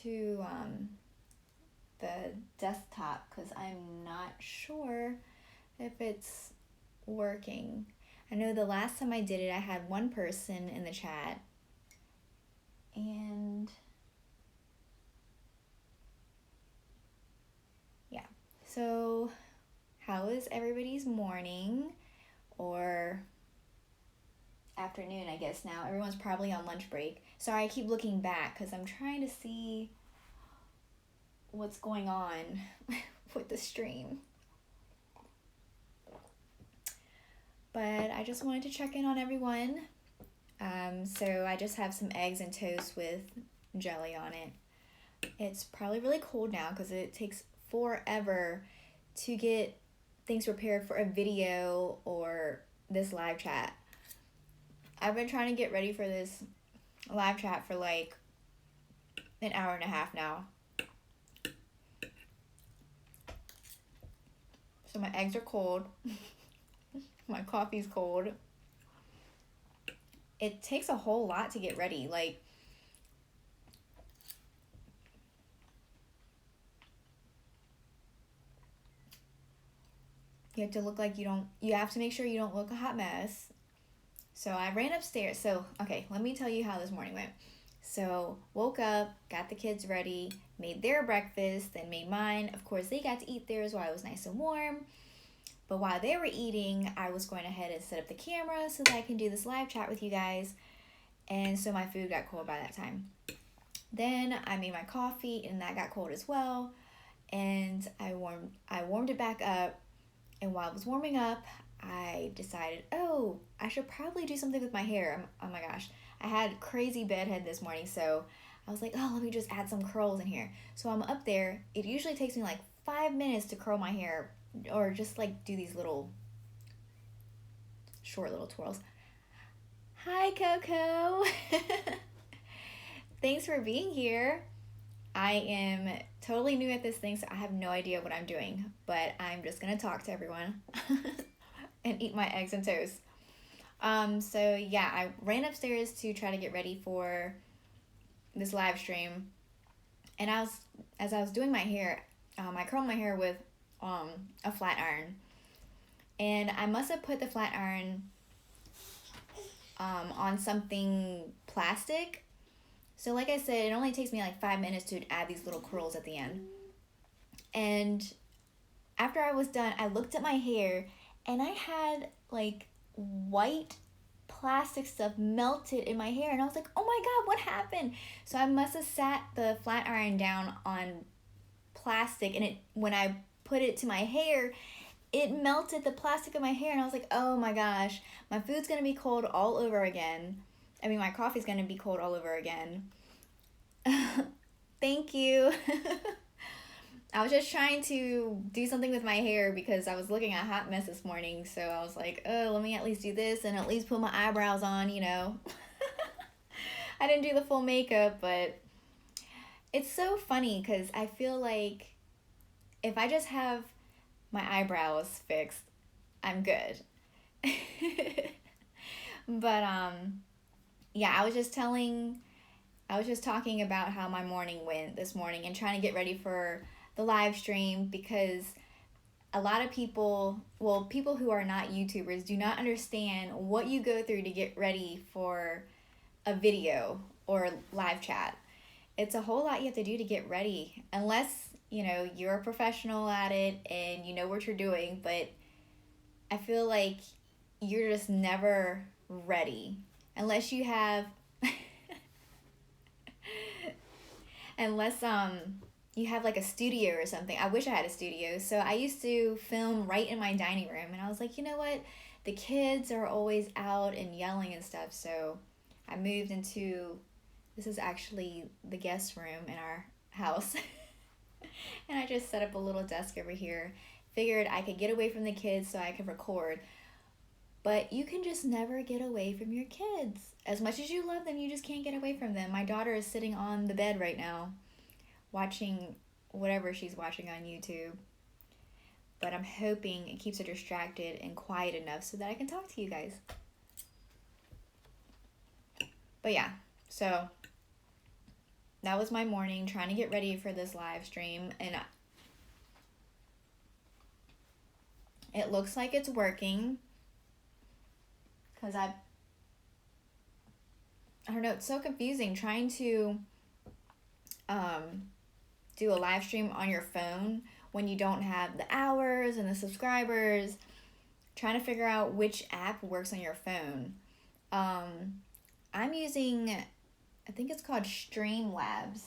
to the desktop because I'm not sure if it's working. I know the last time I did it, I had one person in the chat, and yeah. So, how is everybody's morning or afternoon? I guess now everyone's probably on lunch break. Sorry, I keep looking back because I'm trying to see what's going on with the stream. But I just wanted to check in on everyone. So I just have some eggs and toast with jelly on it. It's probably really cold now because it takes forever to get things prepared for a video or this live chat. I've been trying to get ready for this live chat for like an hour and a half now. So my eggs are cold. My coffee's cold. It takes a whole lot to get ready. Like, you have to look like you have to make sure you don't look a hot mess. So I ran upstairs. So, okay, let me tell you how this morning went. So, woke up, got the kids ready, made their breakfast, then made mine. Of course, they got to eat theirs while it was nice and warm. But while they were eating, I was going ahead and set up the camera so that I can do this live chat with you guys. And so my food got cold by that time. Then I made my coffee and that got cold as well. And I warmed it back up. And while it was warming up, I decided, oh, I should probably do something with my hair. Oh my gosh. I had crazy bedhead this morning, so I was like, oh, let me just add some curls in here. So I'm up there. It usually takes me like 5 minutes to curl my hair or just like do these little short little twirls. Hi, Coco. Thanks for being here. I am totally new at this thing, so I have no idea what I'm doing, but I'm just gonna talk to everyone and eat my eggs and toast. So yeah, I ran upstairs to try to get ready for this live stream, and as I was doing my hair, I curled my hair with a flat iron, and I must have put the flat iron on something plastic. So like I said, it only takes me like 5 minutes to add these little curls at the end. And after I was done, I looked at my hair and I had like white plastic stuff melted in my hair, and I was like, oh my god, what happened? So I must have sat the flat iron down on plastic, and when I put it to my hair, it melted the plastic of my hair, and I was like, oh my gosh, my food's gonna be cold all over again. I mean, my coffee's gonna be cold all over again. Thank you. I was just trying to do something with my hair because I was looking a hot mess this morning. So I was like, oh, let me at least do this and at least put my eyebrows on, you know. I didn't do the full makeup, but it's so funny because I feel like if I just have my eyebrows fixed, I'm good. But yeah, I was just talking about how my morning went this morning and trying to get ready for the live stream because a lot of people who are not YouTubers do not understand what you go through to get ready for a video or live chat. It's a whole lot you have to do to get ready, unless, you know, you're a professional at it and you know what you're doing, but I feel like you're just never ready unless you have unless you have like a studio or something. I wish I had a studio. So I used to film right in my dining room, and I was like, you know what? The kids are always out and yelling and stuff. So I moved into, this is actually the guest room in our house. And I just set up a little desk over here. Figured I could get away from the kids so I could record. But you can just never get away from your kids. As much as you love them, you just can't get away from them. My daughter is sitting on the bed right now, watching whatever she's watching on YouTube. But I'm hoping it keeps her distracted and quiet enough so that I can talk to you guys. But yeah, so that was my morning trying to get ready for this live stream, and it looks like it's working because I don't know, it's so confusing trying to um, do a live stream on your phone when you don't have the hours and the subscribers, trying to figure out which app works on your phone. I'm using, I think it's called Streamlabs.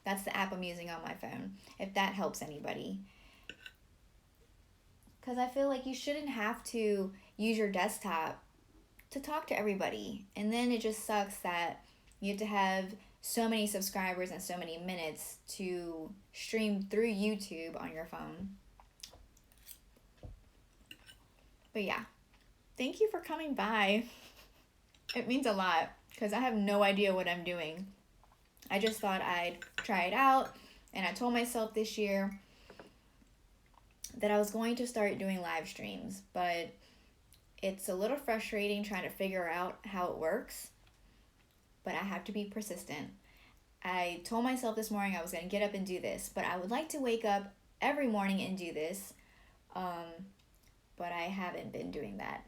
That's the app I'm using on my phone, if that helps anybody. Because I feel like you shouldn't have to use your desktop to talk to everybody. And then it just sucks that you have to have so many subscribers and so many minutes to stream through YouTube on your phone. But yeah, thank you for coming by. It means a lot because I have no idea what I'm doing. I just thought I'd try it out, and I told myself this year that I was going to start doing live streams, but it's a little frustrating trying to figure out how it works, but I have to be persistent. I told myself this morning I was going to get up and do this, but I would like to wake up every morning and do this, but I haven't been doing that.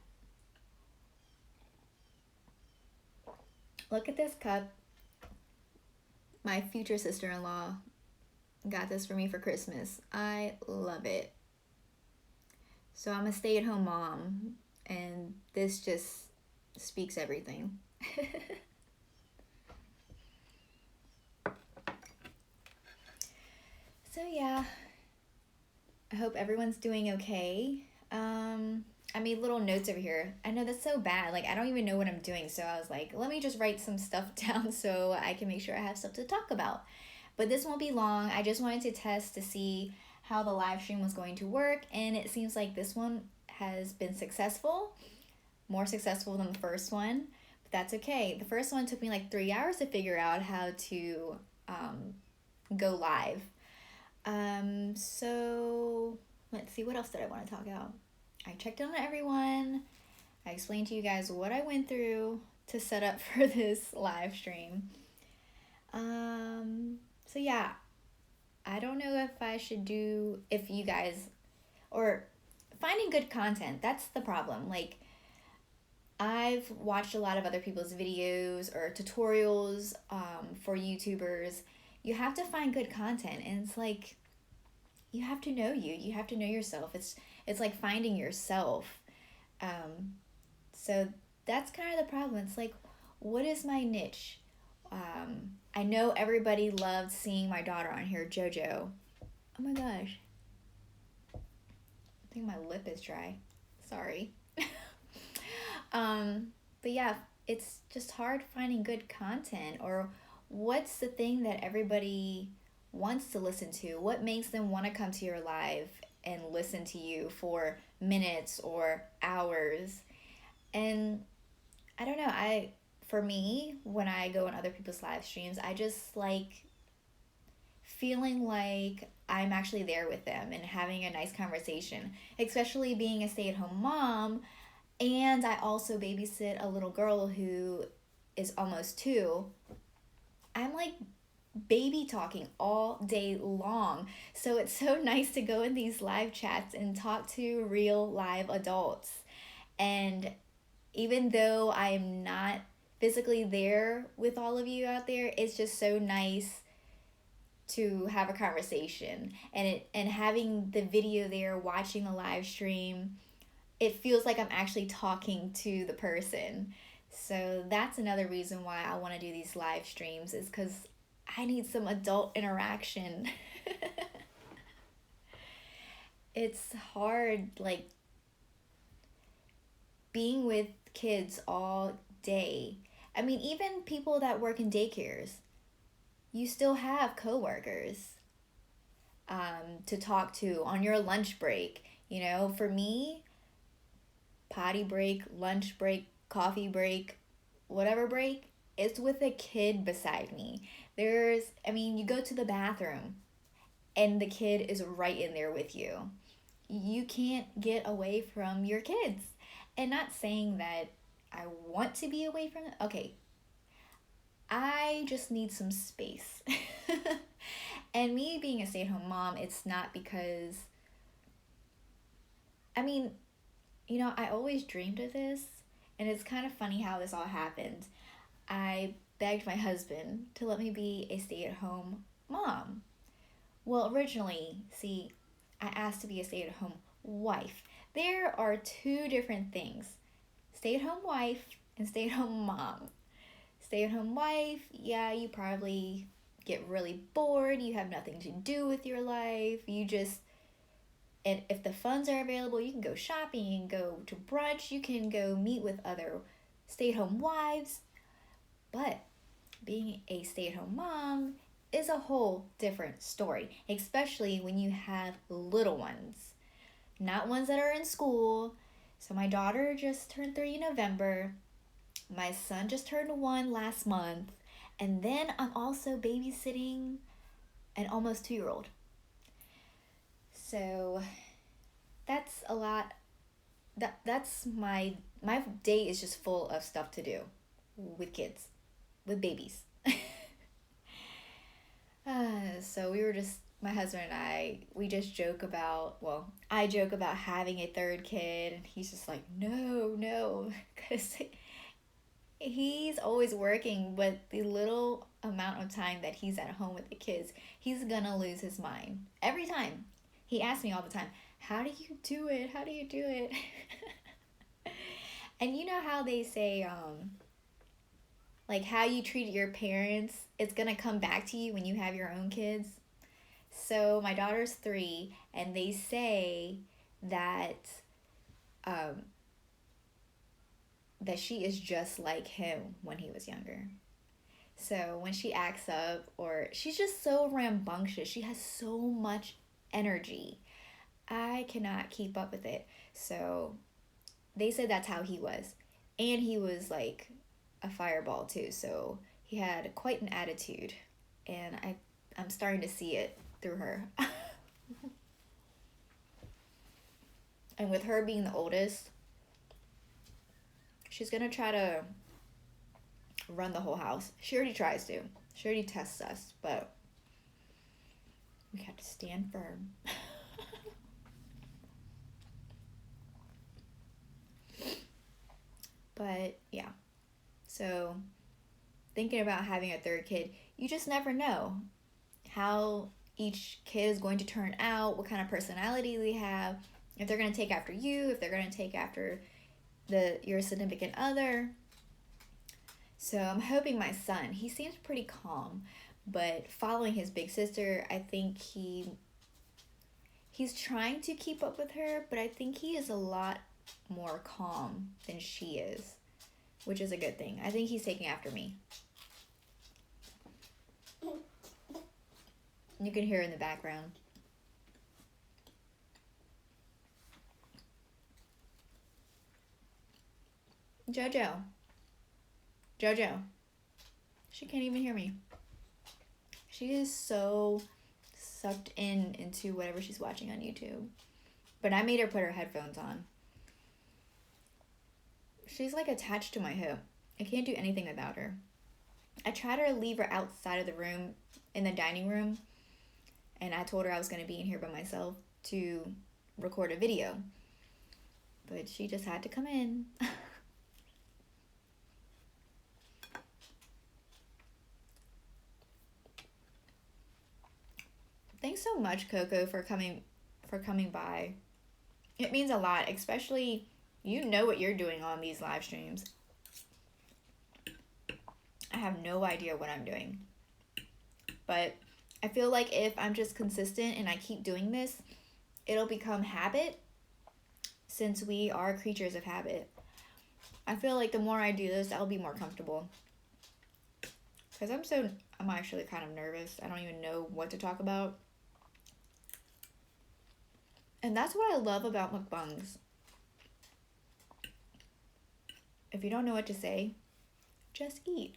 Look at this cup. My future sister-in-law got this for me for Christmas. I love it. So I'm a stay-at-home mom, and this just speaks everything. So yeah, I hope everyone's doing okay. I made little notes over here. I know that's so bad. Like, I don't even know what I'm doing. So I was like, let me just write some stuff down so I can make sure I have stuff to talk about. But this won't be long. I just wanted to test to see how the live stream was going to work. And it seems like this one has been successful. More successful than the first one. But that's okay. The first one took me like 3 hours to figure out how to go live. So let's see, what else did I want to talk about? I checked in on everyone. I explained to you guys what I went through to set up for this live stream. So yeah, I don't know if you guys, or finding good content, that's the problem. Like, I've watched a lot of other people's videos or tutorials for YouTubers. You have to find good content, and it's like, you have to know you have to know yourself. It's like finding yourself. So that's kind of the problem. It's like, what is my niche? I know everybody loved seeing my daughter on here, JoJo. Oh my gosh, I think my lip is dry, sorry. But yeah, it's just hard finding good content, or what's the thing that everybody wants to listen to? What makes them want to come to your live and listen to you for minutes or hours? And I don't know, for me, when I go on other people's live streams, I just like feeling like I'm actually there with them and having a nice conversation, especially being a stay-at-home mom. And I also babysit a little girl who is almost 2. I'm like baby talking all day long. So it's so nice to go in these live chats and talk to real live adults. And even though I'm not physically there with all of you out there, it's just so nice to have a conversation. And having the video there, watching the live stream, it feels like I'm actually talking to the person. So that's another reason why I want to do these live streams, is because I need some adult interaction. It's hard, like, being with kids all day. I mean, even people that work in daycares, you still have coworkers to talk to on your lunch break. You know, for me, potty break, lunch break, coffee break, whatever break, it's with a kid beside me. You go to the bathroom and the kid is right in there with you. You can't get away from your kids. And not saying that I want to be away from them. Okay, I just need some space. And me being a stay-at-home mom, it's not because, I mean, I always dreamed of this, and it's kind of funny how this all happened. I begged my husband to let me be a stay-at-home mom. Well, originally, see, I asked to be a stay-at-home wife. There are two different things: stay-at-home wife and stay-at-home mom. Stay-at-home wife, yeah, you probably get really bored, you have nothing to do with your life, and if the funds are available, you can go shopping, you can go to brunch, you can go meet with other stay-at-home wives. But being a stay-at-home mom is a whole different story, especially when you have little ones, not ones that are in school. So my daughter just turned 3 in November. My son just turned 1 last month. And then I'm also babysitting an almost 2-year old. So that's a lot. That's my day is just full of stuff to do with kids, with babies. So we were just, my husband and we just joke about, well, I joke about having a third kid, and he's just like, no, no, because he's always working, but the little amount of time that he's at home with the kids, he's gonna lose his mind. Every time. He asks me all the time, how do you do it? How do you do it? And you know how they say, like how you treat your parents, it's gonna come back to you when you have your own kids. So my daughter's 3, and they say that um, that she is just like him when he was younger. So when she acts up, or she's just so rambunctious, she has so much energy. I cannot keep up with it. So they said that's how he was. And he was like a fireball too. So he had quite an attitude. And I'm starting to see it through her. And with her being the oldest, she's gonna try to run the whole house. She already tries to. She already tests us, but we have to stand firm. But yeah, so thinking about having a third kid, you just never know how each kid is going to turn out, what kind of personality they have, if they're going to take after you, if they're going to take after your significant other. So I'm hoping my son, he seems pretty calm, but following his big sister, I think he's trying to keep up with her, but I think he is a lot more calm than she is, which is a good thing. I think he's taking after me. You can hear in the background. Jojo. She can't even hear me. She is so sucked into whatever she's watching on YouTube. But I made her put her headphones on. She's like attached to my hip. I can't do anything without her. I tried to leave her outside of the room, in the dining room, and I told her I was going to be in here by myself to record a video. But she just had to come in. Thanks so much, Coco, for coming by. It means a lot, especially you know what you're doing on these live streams. I have no idea what I'm doing. But I feel like if I'm just consistent and I keep doing this, it'll become habit, since we are creatures of habit. I feel like the more I do this, I'll be more comfortable. Because I'm actually kind of nervous. I don't even know what to talk about. And that's what I love about mukbangs. If you don't know what to say, just eat.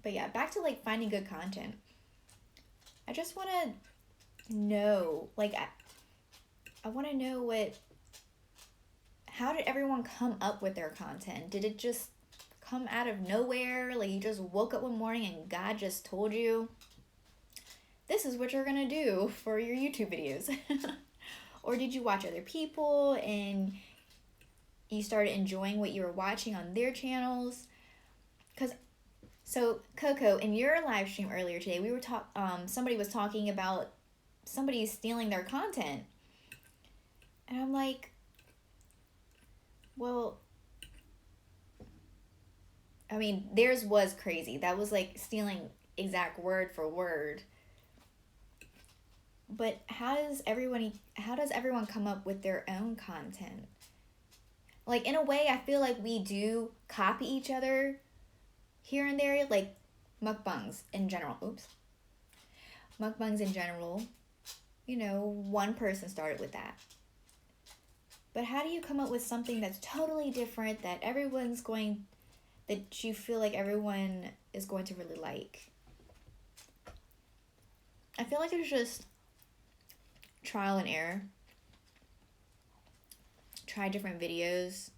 But yeah, back to like finding good content. I just want to know, like, I want to know how did everyone come up with their content? Did it just come out of nowhere? Like you just woke up one morning and God just told you, this is what you're gonna do for your YouTube videos? Or did you watch other people and you started enjoying what you were watching on their channels? So Coco, in your live stream earlier today, somebody was talking about somebody stealing their content. And I'm like, well, I mean, theirs was crazy. That was like stealing exact word for word. But how does everyone come up with their own content? Like in a way, I feel like we do copy each other here and there, like mukbangs in general. Mukbangs in general, one person started with that. But how do you come up with something that's totally different that you feel like everyone is going to really like? I feel like there's just trial and error. Try different videos,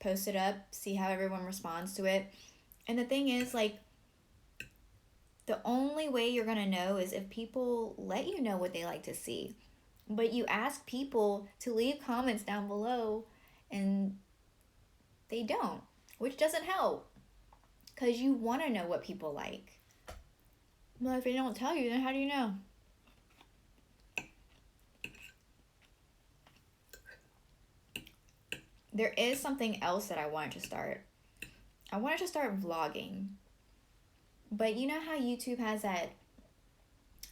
post it up, see how everyone responds to it. And the thing is, like, the only way you're gonna know is if people let you know what they like to see. But you ask people to leave comments down below and they don't, which doesn't help because you want to know what people like. Well, if they don't tell you, then how do you know? There is something else that I wanted to start. I wanted to start vlogging. But you know how YouTube has that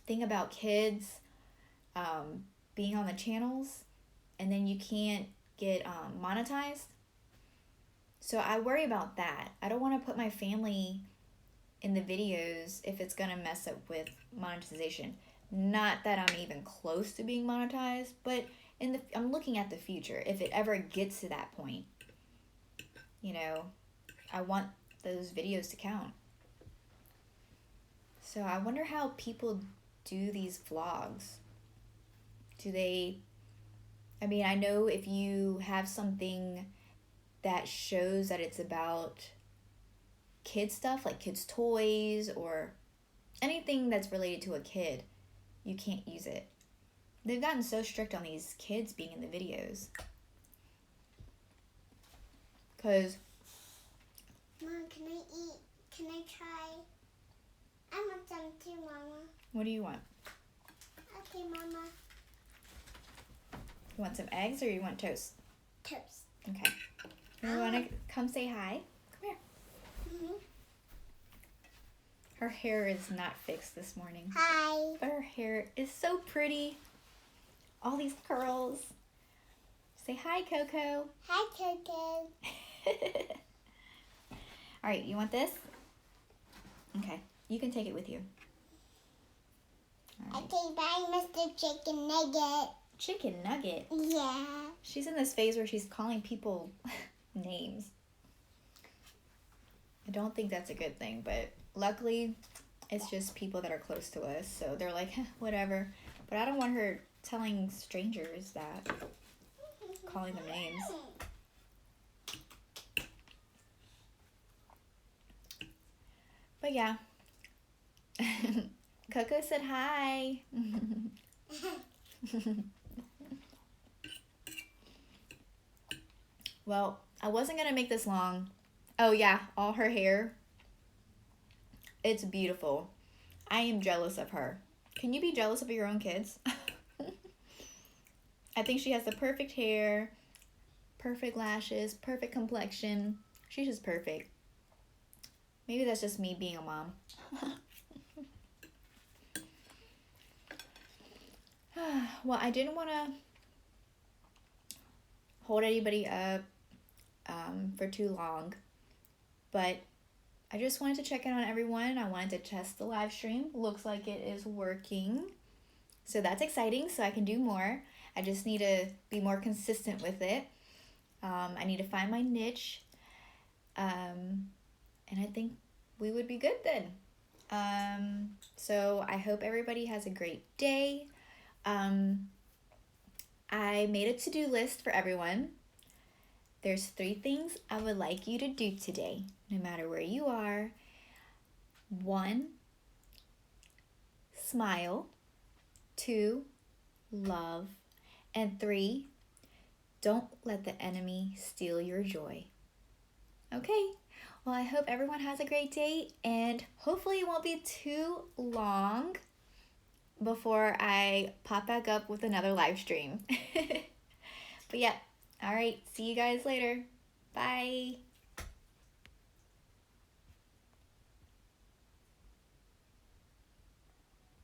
thing about kids being on the channels and then you can't get monetized? So I worry about that. I don't want to put my family in the videos if it's going to mess up with monetization. Not that I'm even close to being monetized, but I'm looking at the future. If it ever gets to that point, I want those videos to count. So I wonder how people do these vlogs. I know if you have something that shows that it's about kid stuff, like kids' toys or anything that's related to a kid, you can't use it. They've gotten so strict on these kids being in the videos. Because... Mom, can I eat? Can I try? I want some too, Mama. What do you want? Okay, Mama. You want some eggs or you want toast? Toast. Okay. You want to come say hi? Come here. Mm-hmm. Her hair is not fixed this morning. Hi. But her hair is so pretty. All these curls. Say hi, Coco. Hi, Coco. All right, you want this? Okay, you can take it with you. All right. Okay, bye, Mr. Chicken Nugget. Chicken Nugget? Yeah. She's in this phase where she's calling people names. I don't think that's a good thing, but luckily it's just people that are close to us, so they're like, whatever. But I don't want her telling strangers that, calling them names. But yeah. Coco said hi. Well, I wasn't going to make this long. Oh yeah, all her hair. It's beautiful. I am jealous of her. Can you be jealous of your own kids? I think she has the perfect hair, perfect lashes, perfect complexion. She's just perfect. Maybe that's just me being a mom. Well, I didn't want to hold anybody up for too long, but I just wanted to check in on everyone. I wanted to test the live stream. Looks like it is working. So that's exciting, so I can do more. I just need to be more consistent with it. I need to find my niche. And I think we would be good then. So I hope everybody has a great day. I made a to-do list for everyone. There's 3 things I would like you to do today, no matter where you are. 1, smile. 2, love. And 3, don't let the enemy steal your joy. Okay, well, I hope everyone has a great day, and hopefully it won't be too long before I pop back up with another live stream. But yeah, all right, see you guys later. Bye.